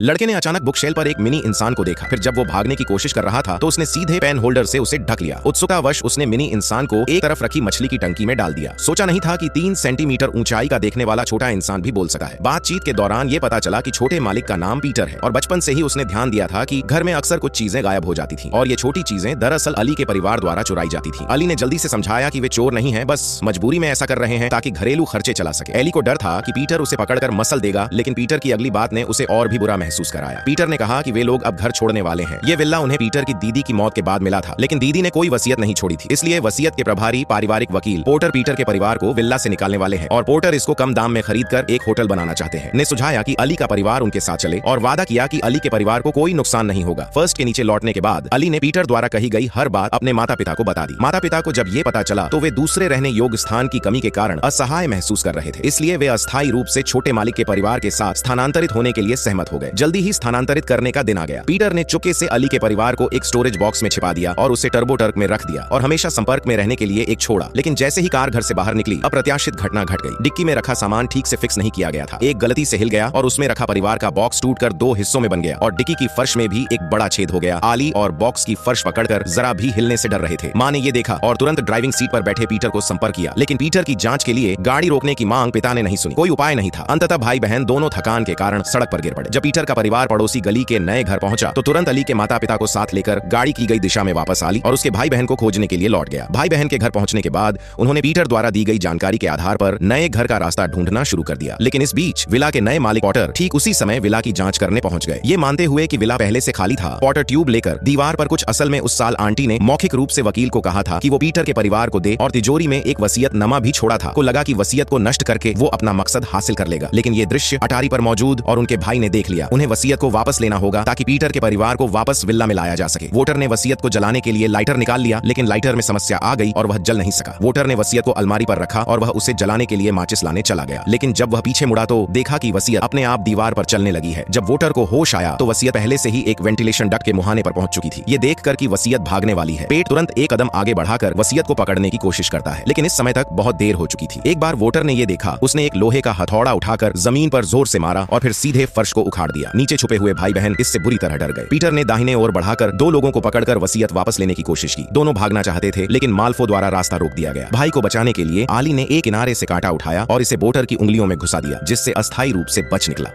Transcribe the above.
लड़के ने अचानक बुक शेल्फ पर एक मिनी इंसान को देखा। फिर जब वो भागने की कोशिश कर रहा था तो उसने सीधे पेन होल्डर से उसे ढक लिया। उत्सुकतावश उसने मिनी इंसान को एक तरफ रखी मछली की टंकी में डाल दिया। सोचा नहीं था कि 3 सेंटीमीटर ऊंचाई का देखने वाला छोटा इंसान भी बोल सकता है। बातचीत के दौरान ये पता चला कि छोटे मालिक का नाम पीटर है और बचपन से ही उसने ध्यान दिया था कि घर में अक्सर कुछ चीजें गायब हो जाती थी और ये छोटी चीजें दरअसल अली के परिवार द्वारा चुराई जाती थी। अली ने जल्दी से समझाया कि वे चोर नहीं है, बस मजबूरी में ऐसा कर रहे हैं ताकि घरेलू खर्चे चला सके। एली को डर था कि पीटर उसे पकड़कर मसल देगा, लेकिन पीटर की अगली बात ने उसे और भी बुरा महसूस कराया। पीटर ने कहा कि वे लोग अब घर छोड़ने वाले हैं। ये विल्ला उन्हें पीटर की दीदी की मौत के बाद मिला था, लेकिन दीदी ने कोई वसीयत नहीं छोड़ी थी, इसलिए वसीयत के प्रभारी पारिवारिक वकील पोर्टर पीटर के परिवार को विल्ला से निकालने वाले हैं और पोर्टर इसको कम दाम में खरीदकर एक होटल बनाना चाहते हैं। ने सुझाया कि अली का परिवार उनके साथ चले और वादा किया कि अली के परिवार को कोई नुकसान नहीं होगा। फर्स्ट के नीचे लौटने के बाद अली ने पीटर द्वारा कही गई हर बात अपने माता पिता को बता दी। माता पिता को जब ये पता चला तो वे दूसरे रहने योग्य स्थान की कमी के कारण असहाय महसूस कर रहे थे, इसलिए वे अस्थायी रूप से छोटे मालिक के परिवार के साथ स्थानांतरित होने के लिए सहमत हो गए। जल्दी ही स्थानांतरित करने का दिन आ गया। पीटर ने चुपके से अली के परिवार को एक स्टोरेज बॉक्स में छिपा दिया और उसे टर्बो ट्रक में रख दिया और हमेशा संपर्क में रहने के लिए एक छोड़ा। लेकिन जैसे ही कार घर से बाहर निकली, अप्रत्याशित घटना घट गई। डिक्की में रखा सामान ठीक से फिक्स नहीं किया गया था। एक गलती से हिल गया और उसमें रखा परिवार का बॉक्स टूटकर 2 हिस्सों में बन गया और डिक्की की फर्श में भी एक बड़ा छेद हो गया। अली और बॉक्स की फर्श पकड़कर जरा भी हिलने से डर रहे थे। मां ने ये देखा और तुरंत ड्राइविंग सीट पर बैठे पीटर को संपर्क किया, लेकिन पीटर की जांच के लिए गाड़ी रोकने की मांग पिता ने नहीं सुनी। कोई उपाय नहीं था। अंततः भाई बहन दोनों थकान के कारण सड़क पर गिर पड़े। जब पीटर का परिवार पड़ोसी गली के नए घर पहुंचा तो तुरंत अली के माता पिता को साथ लेकर गाड़ी की गई दिशा में वापस आ ली और उसके भाई बहन को खोजने के लिए लौट गया। भाई बहन के घर पहुंचने के बाद उन्होंने पीटर द्वारा दी गई जानकारी के आधार पर नए घर का रास्ता ढूंढना शुरू कर दिया। लेकिन इस बीच विला के नए मालिक पॉटर ठीक उसी समय विला की जांच करने पहुंच गए। ये मानते हुए कि विला पहले से खाली था, पॉटर ट्यूब लेकर दीवार पर कुछ असल में उस साल आंटी ने मौखिक रूप से वकील को कहा था कि वो पीटर के परिवार को दे और तिजोरी में एक वसीयतनामा भी छोड़ा था। को लगा कि वसीयत को नष्ट करके वो अपना मकसद हासिल कर लेगा, लेकिन ये दृश्य अटारी पर मौजूद और उनके भाई ने देख लिया। उन्हें वसीयत को वापस लेना होगा ताकि पीटर के परिवार को वापस विला में लाया जा सके। वोटर ने वसीयत को जलाने के लिए लाइटर निकाल लिया, लेकिन लाइटर में समस्या आ गई और वह जल नहीं सका। वोटर ने वसीयत को अलमारी पर रखा और वह उसे जलाने के लिए माचिस लाने चला गया, लेकिन जब वह पीछे मुड़ा तो देखा कि वसीयत अपने आप दीवार पर चलने लगी है। जब वोटर को होश आया तो वसीयत पहले से ही एक वेंटिलेशन डक्ट के मुहाने पर पहुंच चुकी थी। ये देखकर कि वसीयत भागने वाली है, पेट तुरंत एक कदम आगे बढ़ाकर वसीयत को पकड़ने की कोशिश करता है, लेकिन इस समय तक बहुत देर हो चुकी थी। एक बार वोटर ने ये देखा, उसने एक लोहे का हथौड़ा उठाकर जमीन पर जोर से मारा और फिर सीधे फर्श को उखाड़ दिया। नीचे छुपे हुए भाई बहन इससे बुरी तरह डर गए। पीटर ने दाहिने ओर बढ़ाकर 2 लोगों को पकड़कर वसीयत वापस लेने की कोशिश की। दोनों भागना चाहते थे, लेकिन माल्फो द्वारा रास्ता रोक दिया गया। भाई को बचाने के लिए आली ने एक किनारे से कांटा उठाया और इसे वोटर की उंगलियों में घुसा दिया, जिससे अस्थायी रूप से बच निकला।